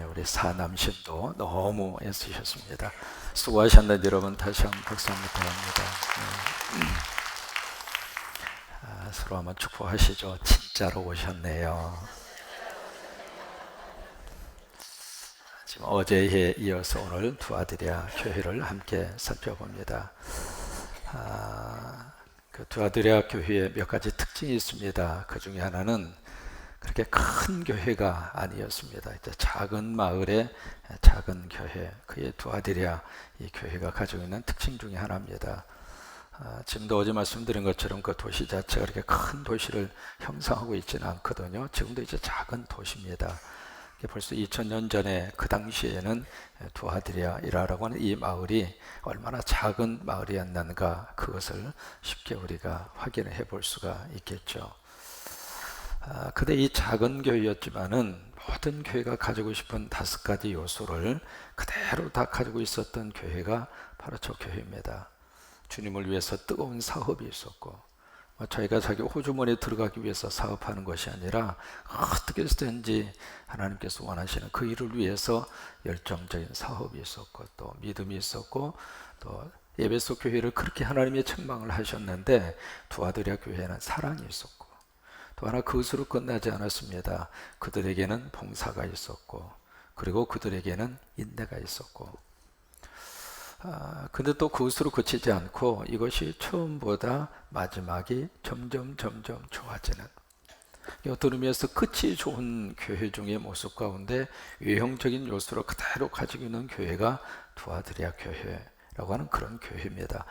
우리 사남신도 너무 애쓰셨습니다. 수고하셨는데 여러분 다시 한번 박수 한번 드립니다. 서로 한번 축복하시죠. 진짜로 오셨네요. 지금 어제에 이어서 오늘 두아드리아 교회를 함께 살펴봅니다. 그 두아드리아 교회에 몇 가지 특징이 있습니다. 그 중에 하나는 그렇게 큰 교회가 아니었습니다. 이제 작은 마을의 작은 교회, 그의 두아드리아 이 교회가 가지고 있는 특징 중에 하나입니다. 지금도 어제 말씀드린 것처럼 그 도시 자체가 그렇게 큰 도시를 형성하고 있지는 않거든요. 지금도 이제 작은 도시입니다. 벌써 2000년 전에 그 당시에는 두아드리아이라고 하는 이 마을이 얼마나 작은 마을이었는가, 그것을 쉽게 우리가 확인해 볼 수가 있겠죠. 근데 이 작은 교회였지만은 모든 교회가 가지고 싶은 5가지 요소를 그대로 다 가지고 있었던 교회가 바로 저 교회입니다. 주님을 위해서 뜨거운 사업이 있었고, 저희가 자기 호주머니에 들어가기 위해서 사업하는 것이 아니라 어떻게 해서든지 하나님께서 원하시는 그 일을 위해서 열정적인 사업이 있었고, 또 믿음이 있었고, 또 에베소 교회를 그렇게 하나님의 책망을 하셨는데 두아드리아 교회에는 사랑이 있었고, 또 하나 그것으로 끝나지 않았습니다. 그들에게는 봉사가 있었고, 그리고 그들에게는 인내가 있었고, 근데 또 그것으로 그치지 않고 이것이 처음보다 마지막이 점점 좋아지는, 어떤 의미에서 끝이 좋은 교회 중의 모습 가운데 외형적인 요소로 그대로 가지고 있는 교회가 두아드리아 교회라고 하는 그런 교회입니다.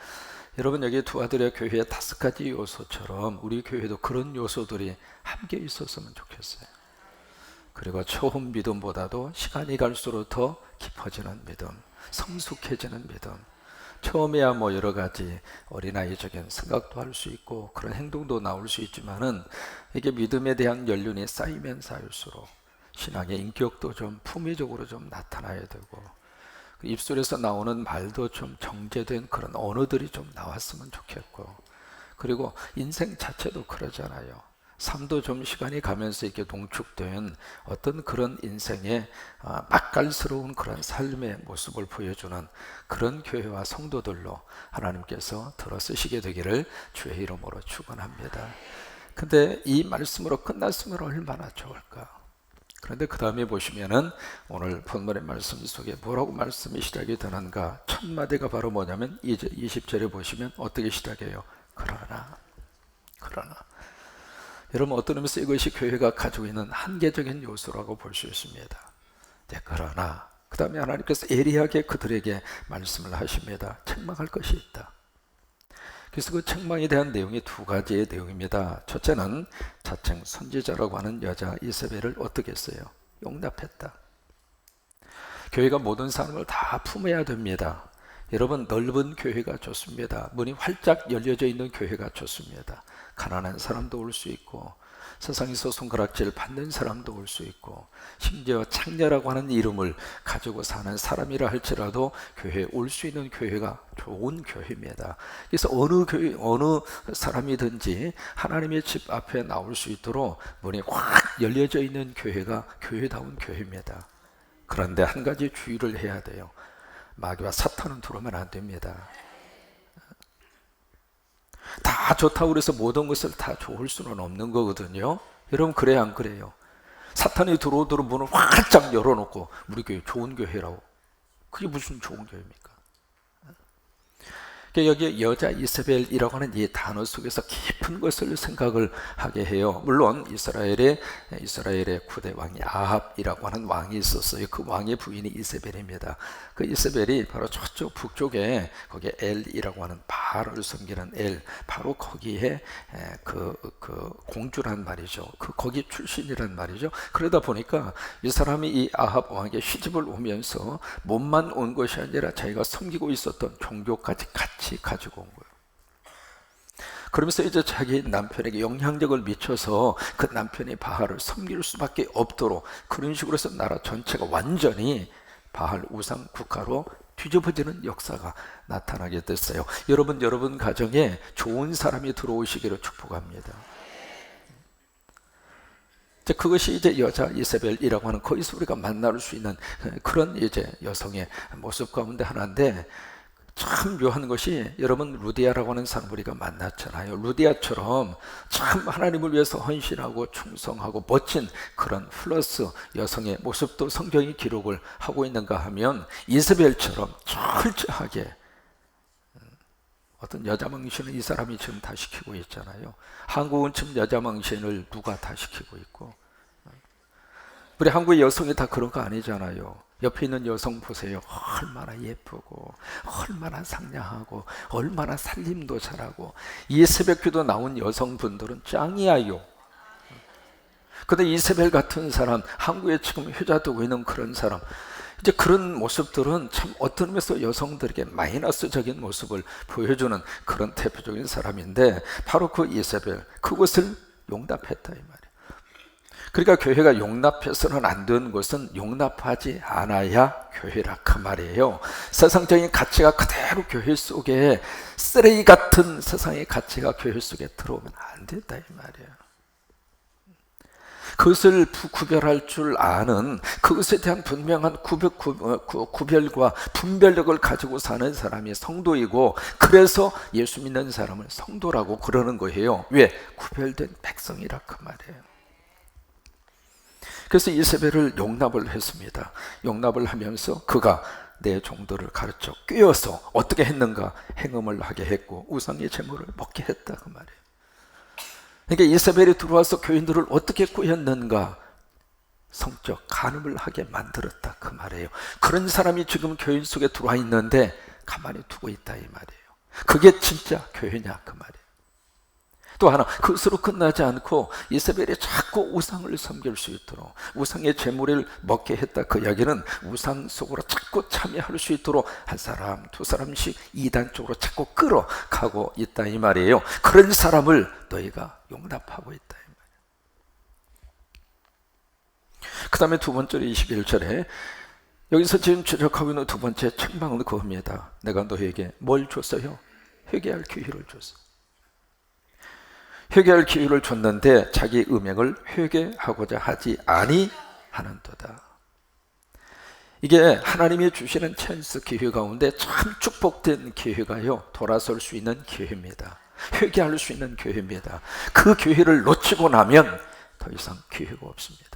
여러분, 여기 두아드리아 교회의 5가지 요소처럼 우리 교회도 그런 요소들이 함께 있었으면 좋겠어요. 그리고 처음 믿음보다도 시간이 갈수록 더 깊어지는 믿음, 성숙해지는 믿음. 처음에야 뭐 여러 가지 어린아이적인 생각도 할 수 있고 그런 행동도 나올 수 있지만은, 이게 믿음에 대한 연륜이 쌓이면 쌓일수록 신앙의 인격도 좀 품위적으로 좀 나타나야 되고, 입술에서 나오는 말도 좀 정제된 그런 언어들이 좀 나왔으면 좋겠고, 그리고 인생 자체도 그러잖아요. 삶도 좀 시간이 가면서 이렇게 농축된 어떤 그런 인생의 맛깔스러운 그런 삶의 모습을 보여주는 그런 교회와 성도들로 하나님께서 들어 쓰시게 되기를 주의 이름으로 축원합니다. 근데 이 말씀으로 끝났으면 얼마나 좋을까. 그런데 그 다음에 보시면은 오늘 본문의 말씀 속에 뭐라고 말씀이 시작이 되는가. 첫 마디가 바로 뭐냐면 이제 20절에 보시면 어떻게 시작해요? 그러나. 여러분, 어떤 의미에서 이것이 교회가 가지고 있는 한계적인 요소라고 볼 수 있습니다. 그러나 그 다음에 하나님께서 예리하게 그들에게 말씀을 하십니다. 책망할 것이 있다. 그래서 그 책망에 대한 내용이 2가지의 내용입니다. 첫째는 자칭 선지자라고 하는 여자 이세벨을 어떻게 했어요? 용납했다. 교회가 모든 사람을 다 품어야 됩니다. 여러분, 넓은 교회가 좋습니다. 문이 활짝 열려져 있는 교회가 좋습니다. 가난한 사람도 올 수 있고, 세상에서 손가락질 받는 사람도 올 수 있고, 심지어 창녀라고 하는 이름을 가지고 사는 사람이라 할지라도 교회에 올 수 있는 교회가 좋은 교회입니다. 그래서 어느 교회, 어느 사람이든지 하나님의 집 앞에 나올 수 있도록 문이 확 열려져 있는 교회가 교회다운 교회입니다. 그런데 한 가지 주의를 해야 돼요. 마귀와 사탄은 들어오면 안 됩니다. 다 좋다고 그래서 모든 것을 다 좋을 수는 없는 거거든요. 여러분, 그래요 안 그래요? 사탄이 들어오도록 문을 활짝 열어놓고 우리 교회 좋은 교회라고, 그게 무슨 좋은 교회입니까? 여기 여자 이세벨이라고 하는 이 단어 속에서 깊은 것을 생각을 하게 해요. 물론 이스라엘의 9대 왕이 아합이라고 하는 왕이 있었어요. 그 왕의 부인이 이세벨입니다. 그 이세벨이 바로 저쪽 북쪽에 거기에 엘이라고 하는 바알을 섬기는 엘, 바로 거기에 그 공주란 말이죠. 거기 출신이란 말이죠. 그러다 보니까 이 사람이 이 아합 왕에게 시집을 오면서 몸만 온 것이 아니라 자기가 섬기고 있었던 종교까지 같이 가지고 온 거예요. 그러면서 이제 자기 남편에게 영향력을 미쳐서 그 남편이 바알을 섬길 수밖에 없도록, 그런 식으로 해서 나라 전체가 완전히 바알 우상 국가로 뒤집어지는 역사가 나타나게 됐어요. 여러분 가정에 좋은 사람이 들어오시기를 축복합니다. 이제 그것이 이제 여자 이세벨이라고 하는 거기서 우리가 만날 수 있는 그런 이제 여성의 모습 가운데 하나인데, 참 묘한 것이, 여러분 루디아라고 하는 사람 우리가 만났잖아요. 루디아처럼 참 하나님을 위해서 헌신하고 충성하고 멋진 그런 플러스 여성의 모습도 성경이 기록을 하고 있는가 하면, 이세벨처럼 철저하게 어떤 여자 망신을 이 사람이 지금 다 시키고 있잖아요. 한국은 지금 여자 망신을 누가 다 시키고 있고, 우리 한국의 여성이 다 그런 거 아니잖아요. 옆에 있는 여성 보세요. 얼마나 예쁘고 얼마나 상냥하고 얼마나 살림도 잘하고, 이 새벽기도 나온 여성분들은 짱이야요. 근데 이세벨 같은 사람, 한국에 지금 효자되고 있는 그런 사람, 이제 그런 모습들은 참 어떤 의미에서 여성들에게 마이너스적인 모습을 보여주는 그런 대표적인 사람인데, 바로 그 이세벨, 그것을 용납했다 이 말이에요. 그러니까 교회가 용납해서는 안 되는 것은 용납하지 않아야 교회라 그 말이에요. 세상적인 가치가 그대로 교회 속에, 쓰레기 같은 세상의 가치가 교회 속에 들어오면 안 된다 이 말이에요. 그것을 구별할 줄 아는, 그것에 대한 분명한 구별과 분별력을 가지고 사는 사람이 성도이고, 그래서 예수 믿는 사람을 성도라고 그러는 거예요. 왜? 구별된 백성이라 그 말이에요. 그래서 이세벨을 용납을 했습니다. 용납을 하면서 그가 내 종들을 가르쳐 꿰어서 어떻게 했는가? 행음을 하게 했고 우상의 제물을 먹게 했다 그 말이에요. 그러니까 이세벨이 들어와서 교인들을 어떻게 꾸였는가? 성적 간음을 하게 만들었다 그 말이에요. 그런 사람이 지금 교인 속에 들어와 있는데 가만히 두고 있다 이 말이에요. 그게 진짜 교회냐 그 말이에요. 또 하나, 그것으로 끝나지 않고 이세벨이 자꾸 우상을 섬길 수 있도록, 우상의 제물을 먹게 했다 그 이야기는 우상 속으로 자꾸 참여할 수 있도록 한 사람 두 사람씩 이단 쪽으로 자꾸 끌어가고 있다 이 말이에요. 그런 사람을 너희가 용납하고 있다 이 말이에요. 그 다음에 두 번째로 21절에 여기서 지금 지적하고 있는 두 번째 책망은 그겁니다. 내가 너희에게 뭘 줬어요? 회개할 기회를 줬어. 회개할 기회를 줬는데 자기 음행을 회개하고자 하지 아니하는도다. 이게 하나님이 주시는 찬스 기회 가운데 참 축복된 기회가요, 돌아설 수 있는 기회입니다. 회개할 수 있는 기회입니다. 그 기회를 놓치고 나면 더 이상 기회가 없습니다.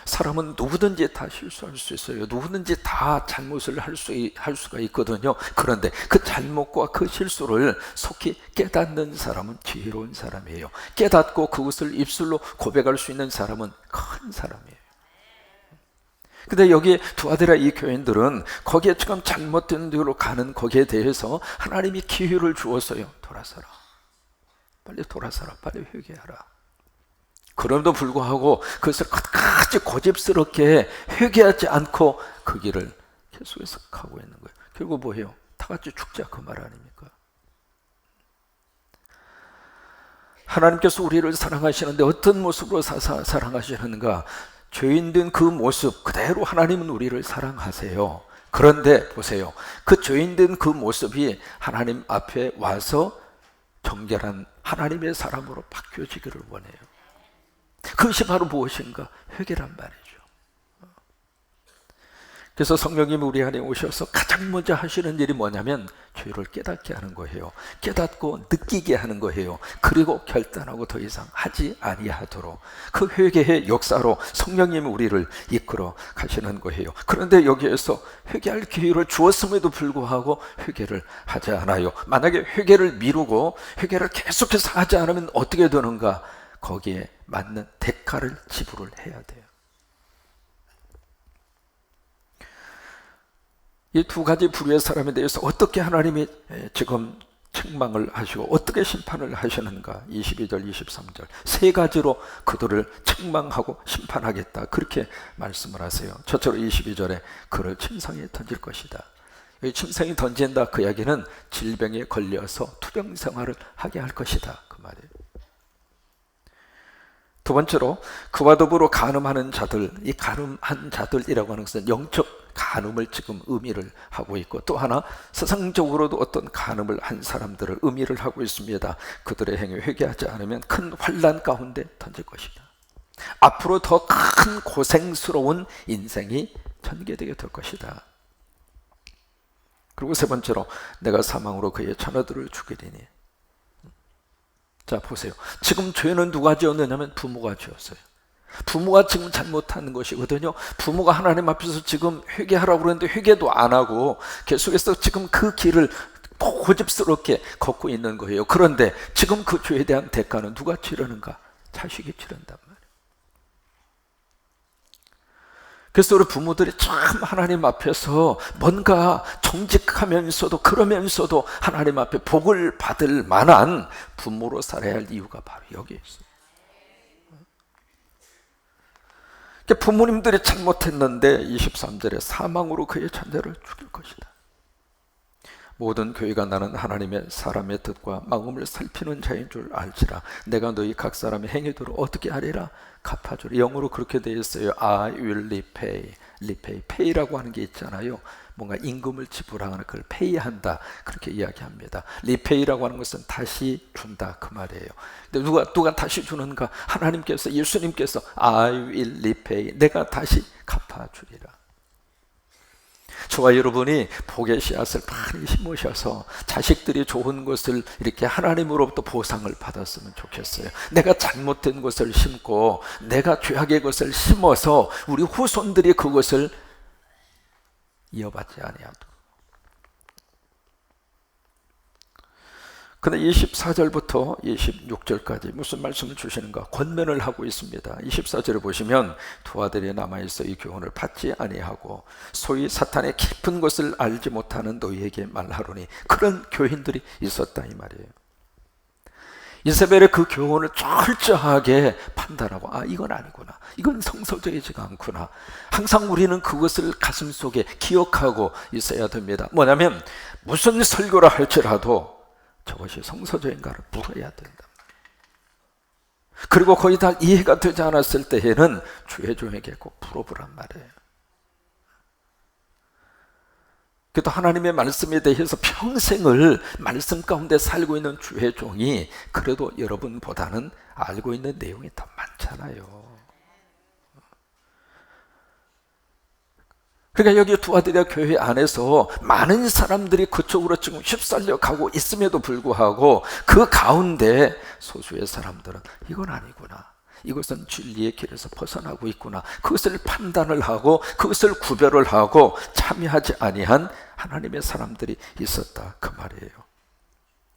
사람은 누구든지 다 실수할 수 있어요. 누구든지 다 잘못을 할 수가 있거든요. 그런데 그 잘못과 그 실수를 속히 깨닫는 사람은 지혜로운 사람이에요. 깨닫고 그것을 입술로 고백할 수 있는 사람은 큰 사람이에요. 근데 여기 두아디라 이 교인들은 거기에 지금 잘못된 데로 가는 거기에 대해서 하나님이 기회를 주었어요. 돌아서라. 빨리 돌아서라. 빨리 회개하라. 그럼에도 불구하고 그것을 끝까지 고집스럽게 회개하지 않고 그 길을 계속해서 가고 있는 거예요. 결국 뭐예요? 다 같이 죽자 그 말 아닙니까? 하나님께서 우리를 사랑하시는데 어떤 모습으로 사랑하시는가? 죄인된 그 모습 그대로 하나님은 우리를 사랑하세요. 그런데 보세요. 그 죄인된 그 모습이 하나님 앞에 와서 정결한 하나님의 사람으로 바뀌어지기를 원해요. 그것이 바로 무엇인가? 회개란 말이죠. 그래서 성령님이 우리 안에 오셔서 가장 먼저 하시는 일이 뭐냐면 죄를 깨닫게 하는 거예요. 깨닫고 느끼게 하는 거예요. 그리고 결단하고 더 이상 하지 아니하도록 그 회개의 역사로 성령님이 우리를 이끌어 가시는 거예요. 그런데 여기에서 회개할 기회를 주었음에도 불구하고 회개를 하지 않아요. 만약에 회개를 미루고 회개를 계속해서 하지 않으면 어떻게 되는가? 거기에 맞는 대가를 지불을 해야 돼요. 이 두 가지 부류의 사람에 대해서 어떻게 하나님이 지금 책망을 하시고 어떻게 심판을 하시는가? 22절, 23절 세 가지로 그들을 책망하고 심판하겠다 그렇게 말씀을 하세요. 첫째로 22절에 그를 침상에 던질 것이다. 이 침상에 던진다 그 이야기는 질병에 걸려서 투병 생활을 하게 할 것이다 그 말이에요. 두 번째로 그와 더불어 간음하는 자들, 이 간음한 자들이라고 하는 것은 영적 간음을 지금 의미를 하고 있고, 또 하나 세상적으로도 어떤 간음을 한 사람들을 의미를 하고 있습니다. 그들의 행위 회개하지 않으면 큰 환난 가운데 던질 것이다. 앞으로 더 큰 고생스러운 인생이 전개되게 될 것이다. 그리고 세 번째로, 내가 사망으로 그의 자녀들을 죽이리니. 자, 보세요. 지금 죄는 누가 지었느냐면 부모가 지었어요. 부모가 지금 잘못하는 것이거든요. 부모가 하나님 앞에서 지금 회개하라고 그러는데 회개도 안 하고 계속해서 지금 그 길을 고집스럽게 걷고 있는 거예요. 그런데 지금 그 죄에 대한 대가는 누가 치르는가? 자식이 치른단 말이에요. 그래서 우리 부모들이 참 하나님 앞에서 뭔가 정직하면서도 그러면서도 하나님 앞에 복을 받을 만한 부모로 살아야 할 이유가 바로 여기에 있어요. 부모님들이 잘못했는데 23절에 사망으로 그의 자녀를 죽일 것이다. 모든 교회가 나는 하나님의 사람의 뜻과 마음을 살피는 자인 줄 알지라. 내가 너희 각 사람의 행위대로 어떻게 하리라? 갚아주리. 영어로 그렇게 되어 있어요. I will repay. repay. pay라고 하는 게 있잖아요. 뭔가 임금을 지불하거나 그걸 페이한다, 그렇게 이야기합니다. repay라고 하는 것은 다시 준다, 그 말이에요. 근데 누가 다시 주는가? 하나님께서, 예수님께서 I will repay. 내가 다시 갚아주리라. 저와 여러분이 복의 씨앗을 많이 심으셔서 자식들이 좋은 것을 이렇게 하나님으로부터 보상을 받았으면 좋겠어요. 내가 잘못된 것을 심고 내가 죄악의 것을 심어서 우리 후손들이 그것을 이어받지 아니하도록. 근데 24절부터 26절까지 무슨 말씀을 주시는가? 권면을 하고 있습니다. 24절을 보시면 두 아들이 남아있어 이 교훈을 받지 아니하고 소위 사탄의 깊은 것을 알지 못하는 너희에게 말하노니, 그런 교인들이 있었다 이 말이에요. 이세벨의 그 교훈을 철저하게 판단하고, 아, 이건 아니구나, 이건 성서적이지가 않구나. 항상 우리는 그것을 가슴속에 기억하고 있어야 됩니다. 뭐냐면 무슨 설교를 할지라도 저것이 성서적인가를 물어야 된다. 그리고 거의 다 이해가 되지 않았을 때에는 주의 종에게 꼭 물어보란 말이에요. 그래도 하나님의 말씀에 대해서 평생을 말씀 가운데 살고 있는 주의 종이 그래도 여러분보다는 알고 있는 내용이 더 많잖아요. 그러니까 여기 두 아들의 교회 안에서 많은 사람들이 그쪽으로 지금 휩쓸려 가고 있음에도 불구하고 그 가운데 소수의 사람들은 이건 아니구나, 이것은 진리의 길에서 벗어나고 있구나, 그것을 판단을 하고 그것을 구별을 하고 참여하지 아니한 하나님의 사람들이 있었다, 그 말이에요.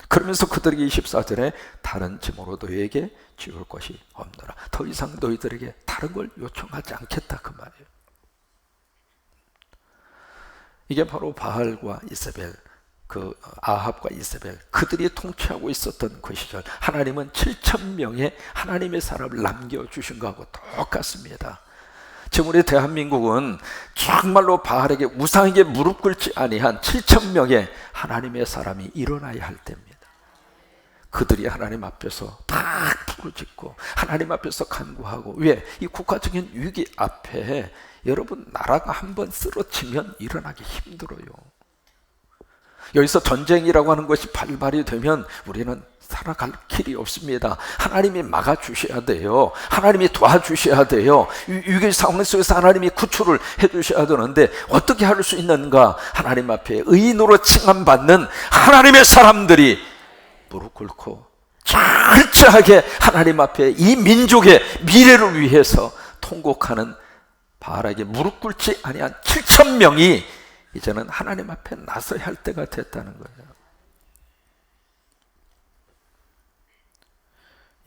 그러면서 그들에게 24절에 다른 짐으로 너희에게 지울 것이 없노라. 더 이상 너희들에게 다른 걸 요청하지 않겠다, 그 말이에요. 이게 바로 바알과 이세벨, 그 아합과 이세벨, 그들이 통치하고 있었던 그 시절, 하나님은 7,000명의 하나님의 사람을 남겨주신 것하고 똑같습니다. 지금 우리 대한민국은 정말로 바알에게, 우상에게 무릎 꿇지 아니한 7,000명의 하나님의 사람이 일어나야 할 때입니다. 그들이 하나님 앞에서 다 부르짖고 하나님 앞에서 간구하고, 왜? 이 국가적인 위기 앞에 여러분, 나라가 한번 쓰러지면 일어나기 힘들어요. 여기서 전쟁이라고 하는 것이 발발이 되면 우리는 살아갈 길이 없습니다. 하나님이 막아주셔야 돼요. 하나님이 도와주셔야 돼요. 위기 상황 속에서 하나님이 구출을 해주셔야 되는데 어떻게 할 수 있는가? 하나님 앞에 의인으로 칭함받는 하나님의 사람들이 무릎 꿇고 철저하게 하나님 앞에 이 민족의 미래를 위해서 통곡하는 바알에게 무릎 꿇지 아니한 7,000명이 이제는 하나님 앞에 나서야 할 때가 됐다는 거예요.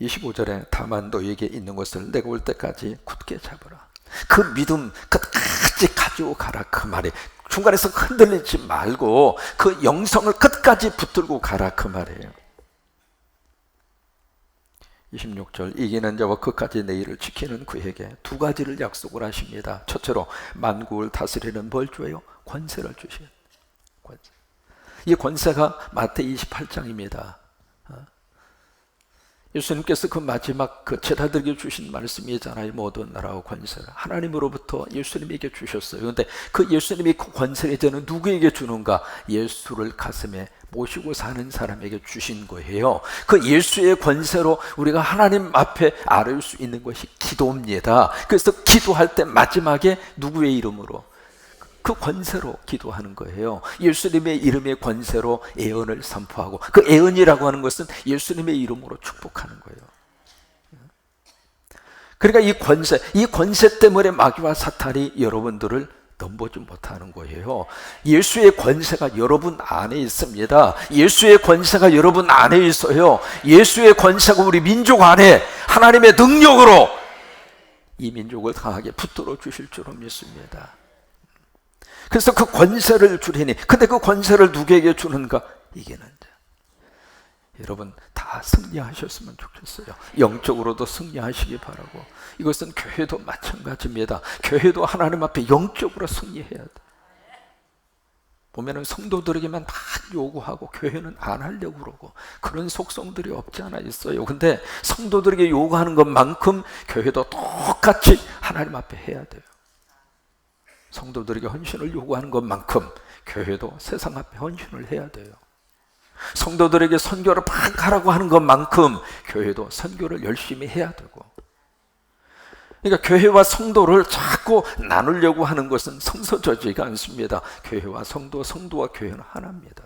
25절에 다만 너희에게 있는 것을 내가 올 때까지 굳게 잡으라. 그 믿음 끝까지 가지고 가라, 그 말이에요. 중간에서 흔들리지 말고 그 영성을 끝까지 붙들고 가라, 그 말이에요. 26절, 이기는 자와 그까지 내 일을 지키는 그에게 두 가지를 약속을 하십니다. 첫째로 만국을 다스리는 뭘 줘요? 권세를 주셔요. 이 권세가 마태 28장입니다. 예수님께서 그 마지막 그 제자들에게 주신 말씀이잖아요. 모든 나라와 권세를 하나님으로부터 예수님에게 주셨어요. 그런데 그 예수님이 그 권세를 이제는 누구에게 주는가? 예수를 가슴에 모시고 사는 사람에게 주신 거예요. 그 예수의 권세로 우리가 하나님 앞에 아뢰올 수 있는 것이 기도입니다. 그래서 기도할 때 마지막에 누구의 이름으로? 그 권세로 기도하는 거예요. 예수님의 이름의 권세로 예언을 선포하고, 그 예언이라고 하는 것은 예수님의 이름으로 축복하는 거예요. 그러니까 이 권세 때문에 마귀와 사탄이 여러분들을 넘보지 못하는 거예요. 예수의 권세가 여러분 안에 있습니다. 예수의 권세가 여러분 안에 있어요. 예수의 권세가 우리 민족 안에 하나님의 능력으로 이 민족을 강하게 붙들어 주실 줄로 믿습니다. 그래서 그 권세를 주리니, 근데 그 권세를 누구에게 주는가? 이기는 자. 여러분 다 승리하셨으면 좋겠어요. 영적으로도 승리하시기 바라고, 이것은 교회도 마찬가지입니다. 교회도 하나님 앞에 영적으로 승리해야 돼. 보면은 성도들에게만 막 요구하고 교회는 안 하려고 그러고, 그런 속성들이 없지 않아 있어요. 근데 성도들에게 요구하는 것만큼 교회도 똑같이 하나님 앞에 해야 돼요. 성도들에게 헌신을 요구하는 것만큼 교회도 세상 앞에 헌신을 해야 돼요. 성도들에게 선교를 팍 하라고 하는 것만큼 교회도 선교를 열심히 해야 되고, 그러니까 교회와 성도를 자꾸 나누려고 하는 것은 성서적이지 않습니다. 교회와 성도, 성도와 교회는 하나입니다.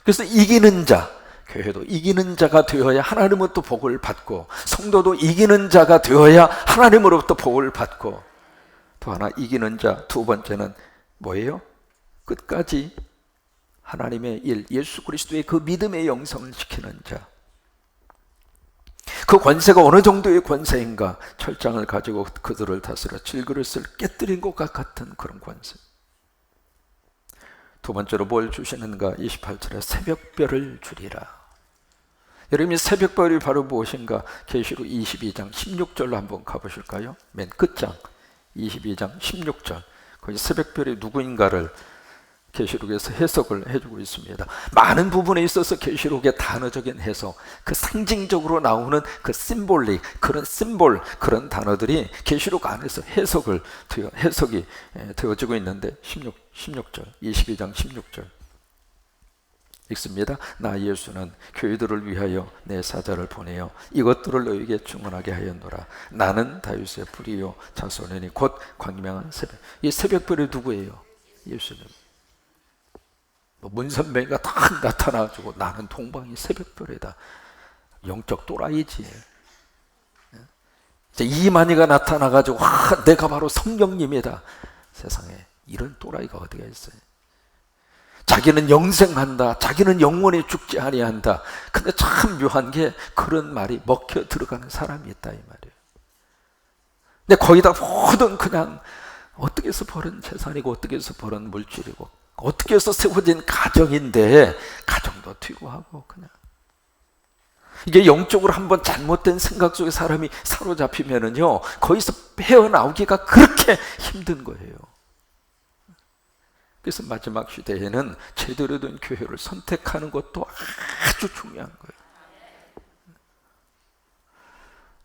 그래서 이기는 자, 교회도 이기는 자가 되어야 하나님으로부터 복을 받고, 성도도 이기는 자가 되어야 하나님으로부터 복을 받고, 또 하나 이기는 자, 두 번째는 뭐예요? 끝까지 하나님의 일, 예수 그리스도의 그 믿음의 영성을 지키는 자. 그 권세가 어느 정도의 권세인가? 철장을 가지고 그들을 다스려 질그릇을 깨뜨린 것과 같은 그런 권세. 두 번째로 뭘 주시는가? 28절에 새벽별을 주리라. 여러분이 새벽별이 바로 무엇인가? 계시록 22장 16절로 한번 가보실까요? 맨 끝장 22장 16절, 거기 새벽별이 누구인가를 계시록에서 해석을 해주고 있습니다. 많은 부분에 있어서 계시록의 단어적인 해석, 그 상징적으로 나오는 그 심볼릭, 그런 심볼, 그런 단어들이 계시록 안에서 해석이 되어지고 있는데, 16절, 22장 16절 읽습니다. 나 예수는 교회들을 위하여 내 사자를 보내어 이것들을 너희에게 증언하게 하였노라. 나는 다윗의 뿌리요 자손이니 곧 광명한 새벽. 이 새벽별이 누구예요? 예수님. 문선배가 딱 나타나가지고 나는 동방이 새벽별이다. 영적 또라이지. 이제 이만희가 나타나가지고 내가 바로 성령님이다. 세상에 이런 또라이가 어디가 있어요? 자기는 영생한다. 자기는 영원히 죽지 아니한다. 근데 참 묘한 게 그런 말이 먹혀 들어가는 사람이 있다 이 말이에요. 근데 거기다 모든 그냥 어떻게 해서 벌은 재산이고 어떻게 해서 벌은 물질이고 어떻게 해서 세워진 가정인데 가정도 퇴고하고 그냥 이게 영적으로 한번 잘못된 생각 속에 사람이 사로잡히면은요 거기서 헤어나오기가 그렇게 힘든 거예요. 그래서 마지막 시대에는 제대로 된 교회를 선택하는 것도 아주 중요한 거예요.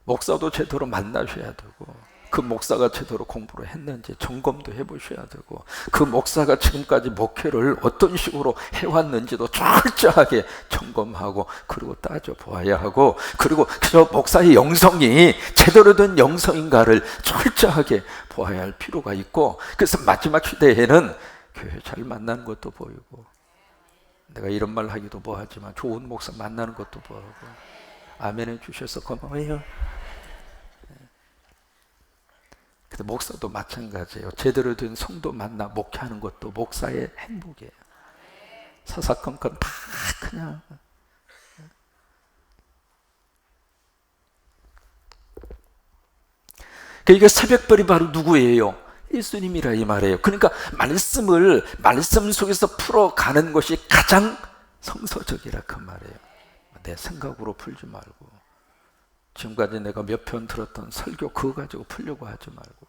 목사도 제대로 만나셔야 되고, 그 목사가 제대로 공부를 했는지 점검도 해보셔야 되고, 그 목사가 지금까지 목회를 어떤 식으로 해왔는지도 철저하게 점검하고 그리고 따져보아야 하고, 그리고 저 목사의 영성이 제대로 된 영성인가를 철저하게 보아야 할 필요가 있고, 그래서 마지막 시대에는 교회 잘 만나는 것도 보이고, 내가 이런 말 하기도 뭐하지만 좋은 목사 만나는 것도 보이고, 아멘 해주셔서 고마워요. 근데 목사도 마찬가지예요. 제대로 된 성도 만나 목회하는 것도 목사의 행복이에요. 사사건건 다 그냥. 그러니까 새벽별이 바로 누구예요? 예수님이라 이 말이에요. 그러니까 말씀 속에서 풀어가는 것이 가장 성서적이라 그 말이에요. 내 생각으로 풀지 말고, 지금까지 내가 몇 편 들었던 설교 그거 가지고 풀려고 하지 말고.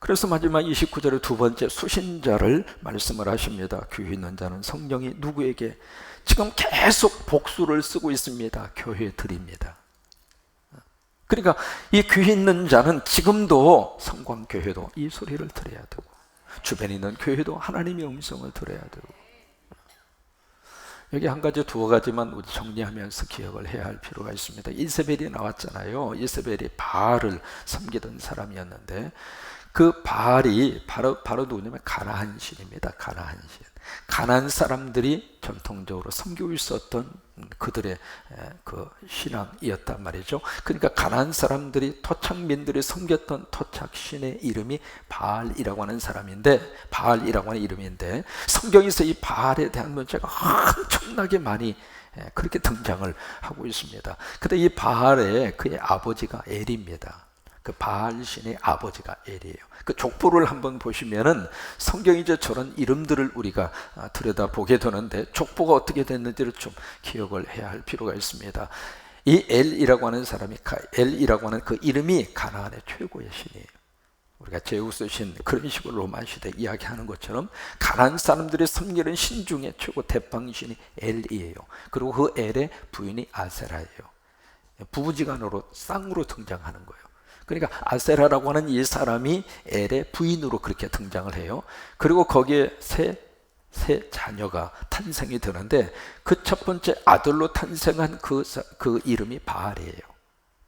그래서 마지막 29절에 두 번째 수신자를 말씀을 하십니다. 귀 있는 자는 성령이 누구에게 지금 계속 복수를 쓰고 있습니다. 교회들입니다. 그러니까 이 귀 있는 자는 지금도 성광교회도 이 소리를 들어야 되고, 주변에 있는 교회도 하나님의 음성을 들어야 되고, 여기 한 가지 두어 가지만 우리 정리하면서 기억을 해야 할 필요가 있습니다. 이세벨이 나왔잖아요. 이세벨이 바알을 섬기던 사람이었는데, 그 바알이 바로 누구냐면 가나안 신입니다. 가나안 신. 가나안 사람들이 전통적으로 섬기고 있었던 그들의 그 신앙이었단 말이죠. 그러니까 가나안 사람들이 토착민들이 섬겼던 토착신의 이름이 바알이라고 하는 사람인데, 바알이라고 하는 이름인데, 성경에서 이 바알에 대한 문제가 엄청나게 많이 그렇게 등장을 하고 있습니다. 근데 이 바알의 그의 아버지가 엘입니다. 그 바알 신의 아버지가 엘이에요. 그 족보를 한번 보시면은 성경이 이제 저런 이름들을 우리가 들여다보게 되는데, 족보가 어떻게 됐는지를 좀 기억을 해야 할 필요가 있습니다. 이 엘이라고 하는 사람이, 엘이라고 하는 그 이름이 가나안의 최고의 신이에요. 우리가 제우스 신, 그런 식으로 로마 시대 이야기하는 것처럼 가나안 사람들이 섬기는 신 중에 최고 대빵신이 엘이에요. 그리고 그 엘의 부인이 아세라예요. 부부지간으로 쌍으로 등장하는 거예요. 그러니까 아세라라고 하는 이 사람이 엘의 부인으로 그렇게 등장을 해요. 그리고 거기에 세 자녀가 탄생이 되는데, 그 첫 번째 아들로 탄생한 그 이름이 바알이에요.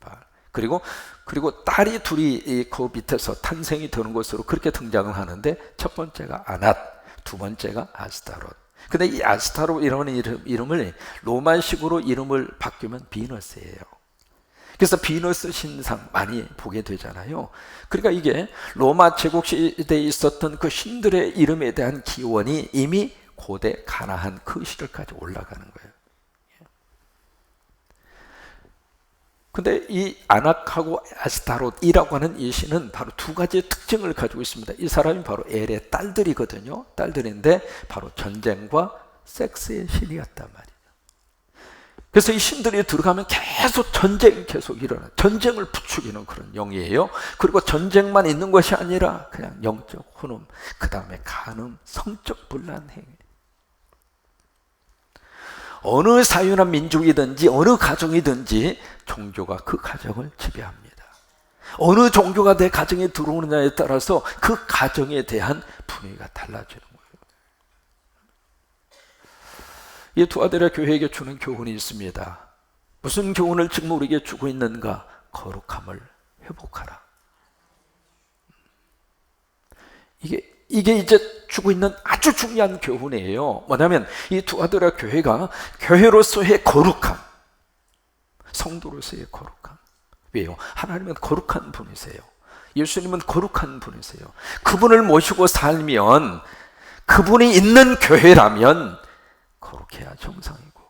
바알. 그리고 딸이 둘이 그 밑에서 탄생이 되는 것으로 그렇게 등장을 하는데, 첫 번째가 아낫, 두 번째가 아스타롯. 근데 이 아스타롯이라는 이름을 로마식으로 이름을 바꾸면 비너스예요. 그래서 비너스 신상 많이 보게 되잖아요. 그러니까 이게 로마 제국 시대에 있었던 그 신들의 이름에 대한 기원이 이미 고대 가나안 그 시절까지 올라가는 거예요. 근데 이 아낙하고 아스타롯이라고 하는 이 신은 바로 두 가지의 특징을 가지고 있습니다. 이 사람이 바로 엘의 딸들이거든요. 딸들인데 바로 전쟁과 섹스의 신이었단 말이에요. 그래서 이 신들이 들어가면 계속 계속 일어나, 전쟁을 부추기는 그런 영이에요. 그리고 전쟁만 있는 것이 아니라 그냥 영적 혼음, 그 다음에 간음, 성적 분란행위. 어느 사유나 민족이든지 어느 가정이든지 종교가 그 가정을 지배합니다. 어느 종교가 내 가정에 들어오느냐에 따라서 그 가정에 대한 분위기가 달라지는 거예요. 이 두아데라 교회에게 주는 교훈이 있습니다. 무슨 교훈을 지금 우리에게 주고 있는가? 거룩함을 회복하라. 이게 이제 주고 있는 아주 중요한 교훈이에요. 뭐냐면 이 두아데라 교회가 교회로서의 거룩함, 성도로서의 거룩함. 왜요? 하나님은 거룩한 분이세요. 예수님은 거룩한 분이세요. 그분을 모시고 살면, 그분이 있는 교회라면 거룩해야 정상이고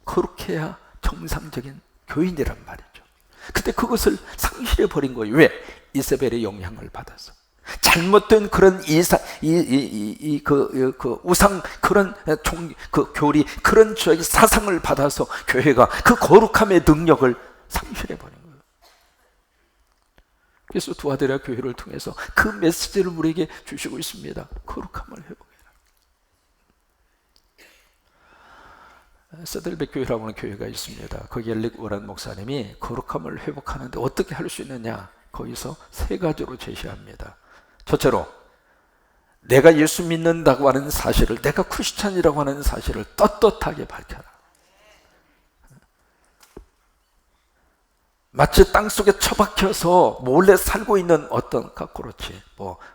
거룩해야 정상적인 교인이란 말이죠. 근데 그것을 상실해 버린 거예요. 왜? 이세벨의 영향을 받아서. 잘못된 그런 우상, 그런 그 교리, 그런 사상을 받아서 교회가 그 거룩함의 능력을 상실해 버린 거예요. 그래서 두아데라 교회를 통해서 그 메시지를 우리에게 주시고 있습니다. 거룩함을 회복해라. 세들백 교회라고 하는 교회가 있습니다. 거기 엘릭 오란 목사님이 거룩함을 회복하는데 어떻게 할 수 있느냐, 거기서 세 가지로 제시합니다. 첫째로, 내가 예수 믿는다고 하는 사실을, 내가 크리스찬이라고 하는 사실을 떳떳하게 밝혀라. 마치 땅속에 처박혀서 몰래 살고 있는 어떤 까꾸로치,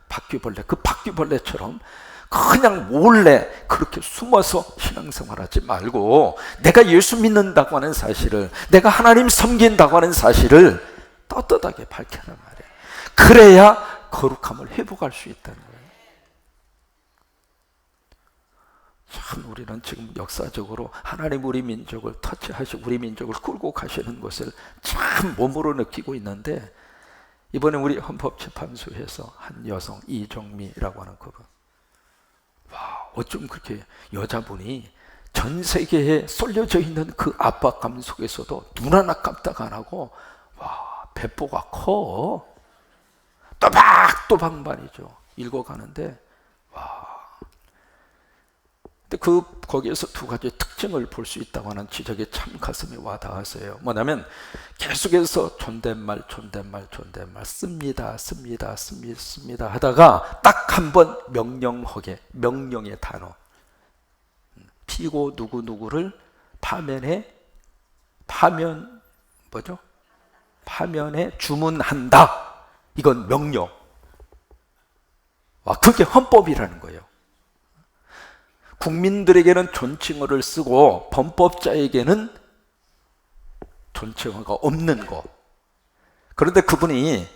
바퀴벌레, 그 바퀴벌레처럼 그냥 몰래 그렇게 숨어서 신앙생활하지 말고, 내가 예수 믿는다고 하는 사실을, 내가 하나님 섬긴다고 하는 사실을 떳떳하게 밝혀란 말이에요. 그래야 거룩함을 회복할 수 있다는 거예요. 참 우리는 지금 역사적으로 하나님 우리 민족을 터치하시고 우리 민족을 끌고 가시는 것을 참 몸으로 느끼고 있는데, 이번에 우리 헌법재판소에서 한 여성 이정미라고 하는 그분, 어쩜 그렇게 여자분이 전 세계에 쏠려져 있는 그 압박감 속에서도 눈 하나 깜짝 안 하고, 배포가 커. 또박또박반이죠. 읽어가는데 근데 거기에서 두 가지 특징을 볼 수 있다고 하는 지적이 참 가슴에 와닿았어요. 뭐냐면 계속해서 존댓말 씁니다 하다가 딱 한 번 명령의 단어, 피고 누구누구를 파면에 주문한다. 이건 명령. 그게 헌법이라는 거예요. 국민들에게는 존칭어를 쓰고 범법자에게는 존칭어가 없는 거. 그런데 그분이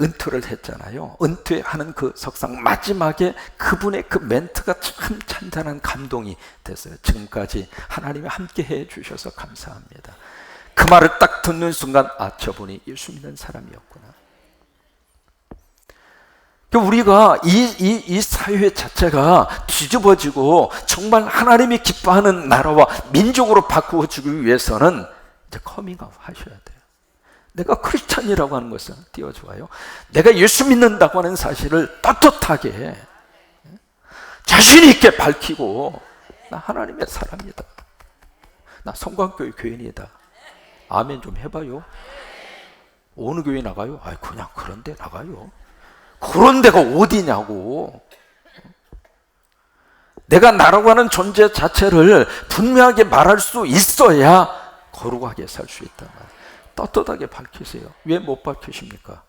은퇴를 했잖아요. 은퇴하는 그 석상 마지막에 그분의 그 멘트가 참 찬찬한 감동이 됐어요. 지금까지 하나님이 함께 해 주셔서 감사합니다. 그 말을 딱 듣는 순간 저분이 예수 믿는 사람이었구나. 우리가 이 사회 자체가 뒤집어지고 정말 하나님이 기뻐하는 나라와 민족으로 바꾸어주기 위해서는 이제 커밍아웃 하셔야 돼요. 내가 크리스찬이라고 하는 것은 띄워줘요. 내가 예수 믿는다고 하는 사실을 떳떳하게 자신 있게 밝히고, 나 하나님의 사람이다, 나 성광교회 교인이다. 아멘 좀 해봐요. 어느 교회 나가요? 그냥 그런 데 나가요. 그런 데가 어디냐고. 내가 나라고 하는 존재 자체를 분명하게 말할 수 있어야 거룩하게 살 수 있다. 떳떳하게 밝히세요. 왜 못 밝히십니까?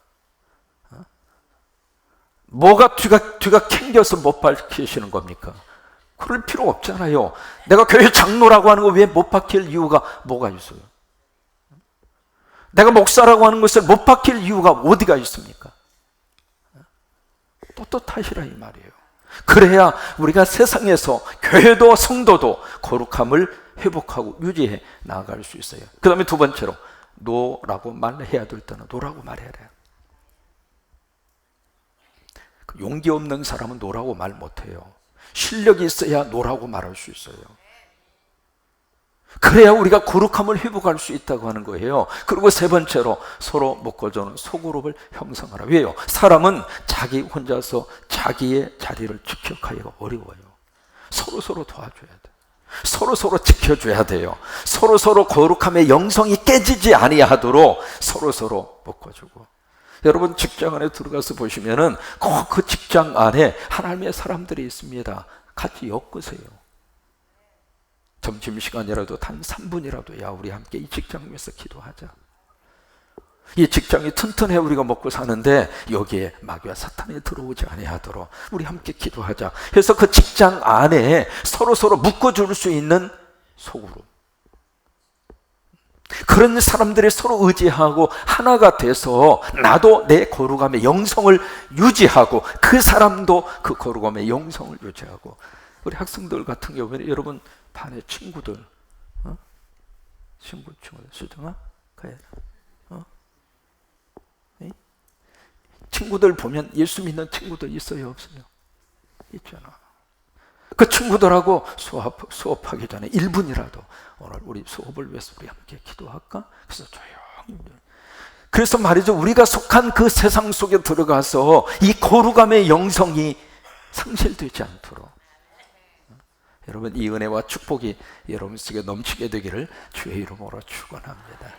뭐가 뒤가 캥겨서 못 밝히시는 겁니까? 그럴 필요 없잖아요. 내가 교회 장로라고 하는 거 왜 못 밝힐 이유가 뭐가 있어요? 내가 목사라고 하는 것을 못 밝힐 이유가 어디가 있습니까? 떳떳하시라 이 말이에요. 그래야 우리가 세상에서 교회도 성도도 거룩함을 회복하고 유지해 나아갈 수 있어요. 그 다음에 두 번째로, 노라고 말해야 될 때는 노라고 말해야 돼요. 용기 없는 사람은 노라고 말 못해요. 실력이 있어야 노라고 말할 수 있어요. 그래야 우리가 거룩함을 회복할 수 있다고 하는 거예요. 그리고 세 번째로, 서로 묶어주는 소그룹을 형성하라. 왜요? 사람은 자기 혼자서 자기의 자리를 지켜가기가 어려워요. 서로 도와줘야 돼요. 서로 지켜줘야 돼요. 서로 거룩함의 영성이 깨지지 아니하도록 서로 묶어주고. 여러분 직장 안에 들어가서 보시면은 꼭 그 직장 안에 하나님의 사람들이 있습니다. 같이 엮으세요. 점심시간이라도 단 3분이라도 우리 함께 이 직장 위해서 기도하자. 이 직장이 튼튼해 우리가 먹고 사는데 여기에 마귀와 사탄이 들어오지 아니하도록 우리 함께 기도하자. 그래서 그 직장 안에 서로 묶어줄 수 있는 소그룹, 그런 사람들이 서로 의지하고 하나가 돼서 나도 내 거룩함의 영성을 유지하고 그 사람도 그 거룩함의 영성을 유지하고. 우리 학생들 같은 경우에는 여러분 반의 친구들, 친구들, 수정아, 가야, 친구들 보면 예수 믿는 친구들 있어요, 없어요? 있잖아. 그 친구들하고 수업하기 전에 1분이라도 오늘 우리 수업을 위해서 우리 함께 기도할까? 그래서 조용히. 그래서 말이죠, 우리가 속한 그 세상 속에 들어가서 이 거룩함의 영성이 상실되지 않도록. 여러분 이 은혜와 축복이 여러분 속에 넘치게 되기를 주의 이름으로 축원합니다.